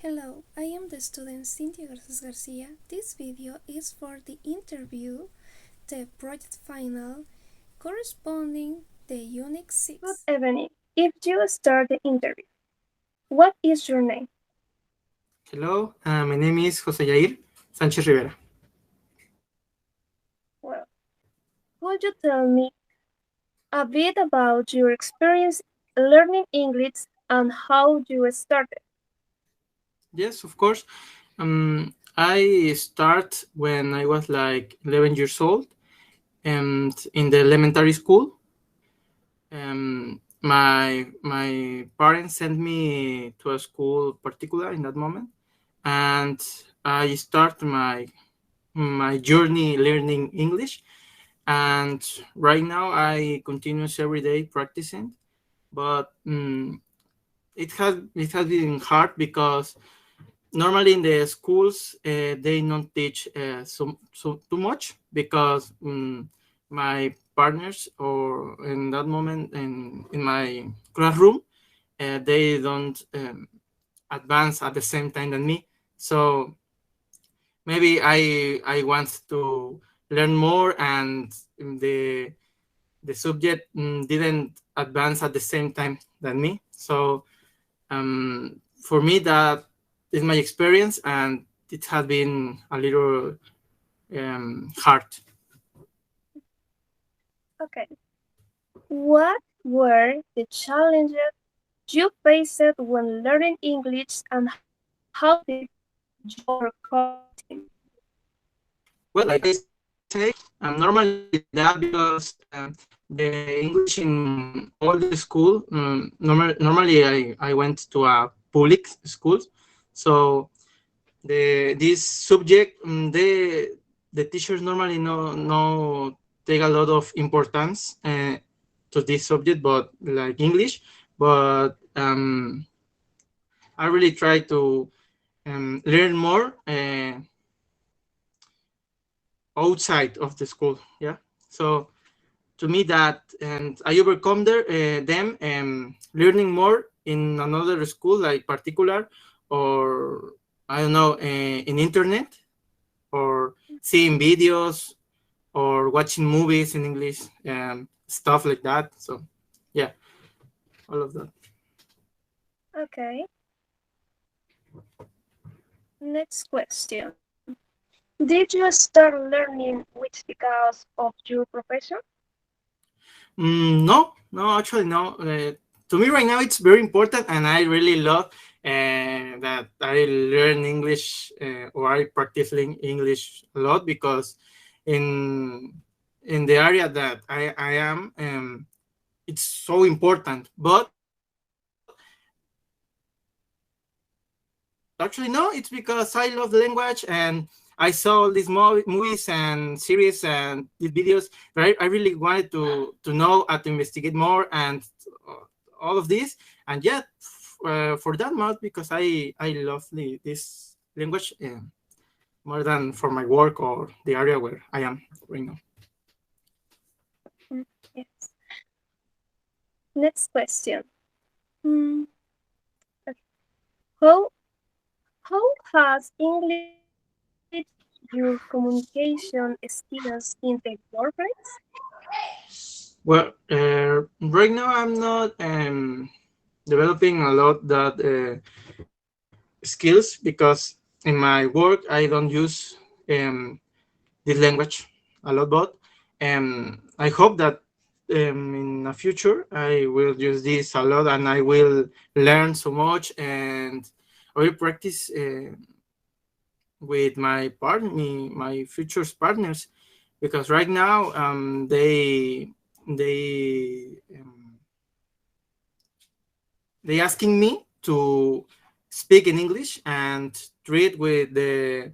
Hello, I am the student Cynthia Garces Garcia. This video is for the interview, the project final, corresponding the Unit 6. Good evening. If you start the interview, what is your name? Hello, my name is Jose Jair Sanchez Rivera. Well, could you tell me a bit about your experience learning English and how you started? Yes, of course. I start when I was like 11 years old, and in the elementary school. My parents sent me to a school particular in that moment, and I start my journey learning English. And right now I continues every day practicing, but it has been hard because normally in the schools they don't teach so too much because my partners or in that moment in my classroom they don't advance at the same time than me, so maybe I want to learn more, and the subject didn't advance at the same time than me. So for me, that is my experience, and it has been a little hard. Okay. What were the challenges you faced when learning English and how did you overcome them? Well, like I say, normally that because the English in all the school, normally I went to a public school, so this subject the teachers normally no take a lot of importance to this subject, but like English, but I really try to learn more outside of the school. Yeah, so to me that, and I overcome them learning more in another school like particular, or I don't know, in internet, or seeing videos, or watching movies in English, stuff like that. So yeah, all of that. Okay. Next question. Did you start learning with because of your profession? No, no, actually, no. To me, right now, it's very important, and I really love that I learn English or I practice English a lot because in in the area that I am, it's so important. But actually, no, it's because I love the language, and I saw all these movies and series and these videos. I really wanted to know and to investigate more, and all of this. And yet, for that much, because I love this language more than for my work or the area where I am right now. Yes. Next question. Hmm, How how has English your communication skills in the workplace? Well, right now I'm not developing a lot that skills because in my work I don't use um, this language a lot, but I hope that in the future I will use this a lot, and I will learn so much, and I will practice with my partner, my future partners, because right now they they asking me to speak in English and treat with the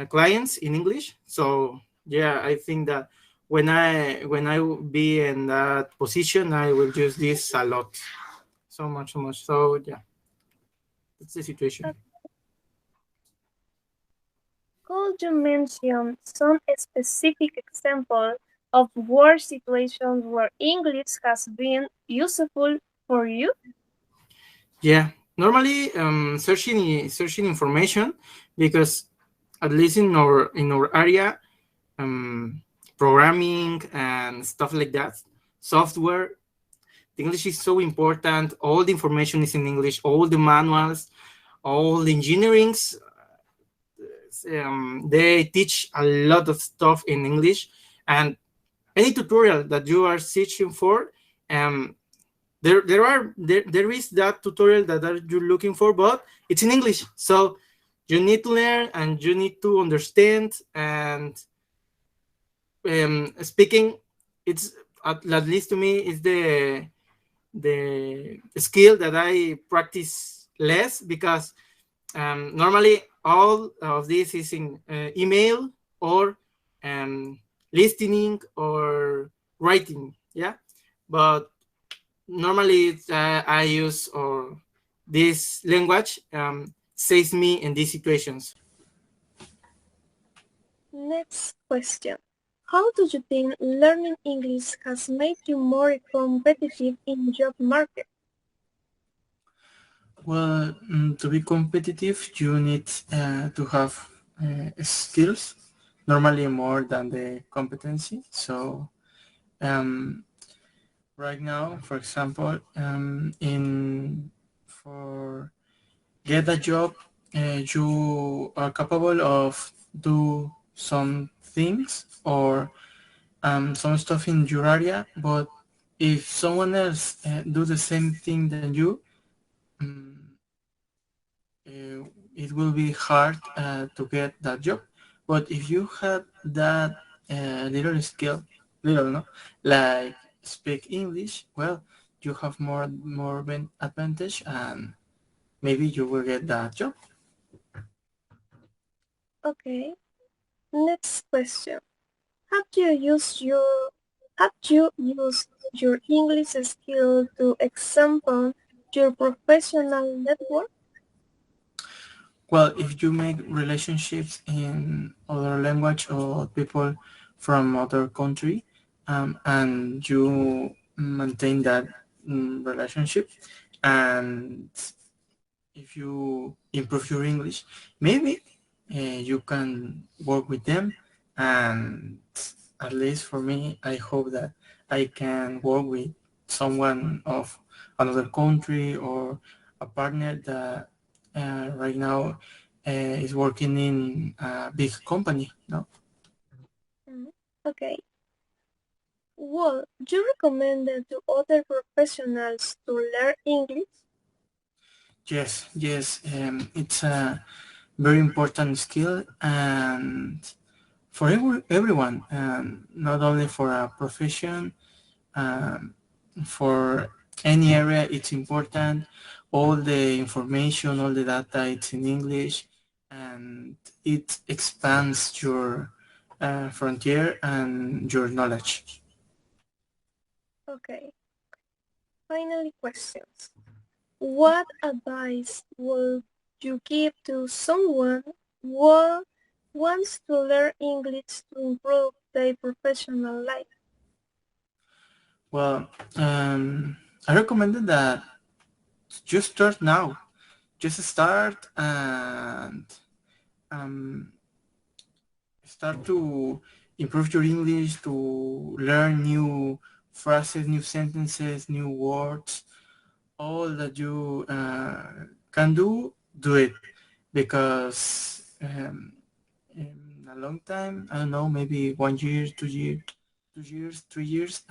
clients in English. So yeah, I think that when I will be in that position, I will use this a lot, so much. So yeah, that's the situation. Could you mention some specific example of work situations where English has been useful for you? Yeah. normally searching information, because at least in our area, programming and stuff like that, software, the English is so important. All the information is in English, all the manuals, all the engineerings, they teach a lot of stuff in English. And any tutorial that you are searching for, there is that tutorial that you're looking for, but it's in English. So you need to learn and you need to understand. And speaking, it's at least to me, is the skill that I practice less, because normally all of this is in email or listening or writing. Yeah, but normally I use or this language saves me in these situations. Next question. How do you think learning English has made you more competitive in job market? Well, to be competitive, you need to have skills, normally more than the competency. So, right now, for example, in for get a job, you are capable of do some things or some stuff in your area, but if someone else do the same thing than you, um, it will be hard to get that job. But if you had that little skill, little no, like speak English, well, you have more advantage, and maybe you will get that job. Okay. Next question. Have you used your have you used your English skill to expand your professional network? Well, if you make relationships in other language or people from other country, and you maintain that relationship, and if you improve your English, maybe you can work with them. And at least for me, I hope that I can work with someone of another country or a partner that right now is working in a big company. No? Mm, okay. Well, do you recommend it to other professionals to learn English? Yes, yes. It's a very important skill, and for everyone, not only for a profession, um, for any area, it's important. All the information, all the data, it's in English, and it expands your frontier and your knowledge. Okay. Finally, questions. What advice would you give to someone who wants to learn English to improve their professional life? Well, I recommended that just start now. Just start and um, start to improve your English, to learn new phrases, new sentences, new words. All that you can do it, because in a long time, I don't know, maybe 1 year, 2 years, 2 years, 3 years,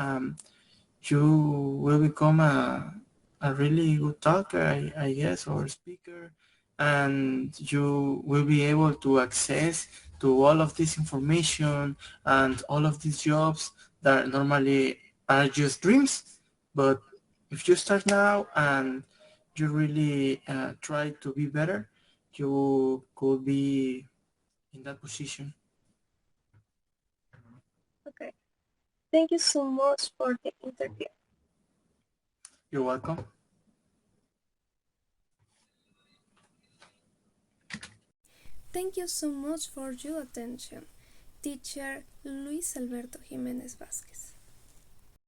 you will become a really good talker, I guess, or speaker, and you will be able to access to all of this information and all of these jobs that normally are just dreams. But if you start now and you really try to be better, you could be in that position. Okay. Thank you so much for the interview. You're welcome. Thank you so much for your attention, teacher Luis Alberto Jimenez Vázquez.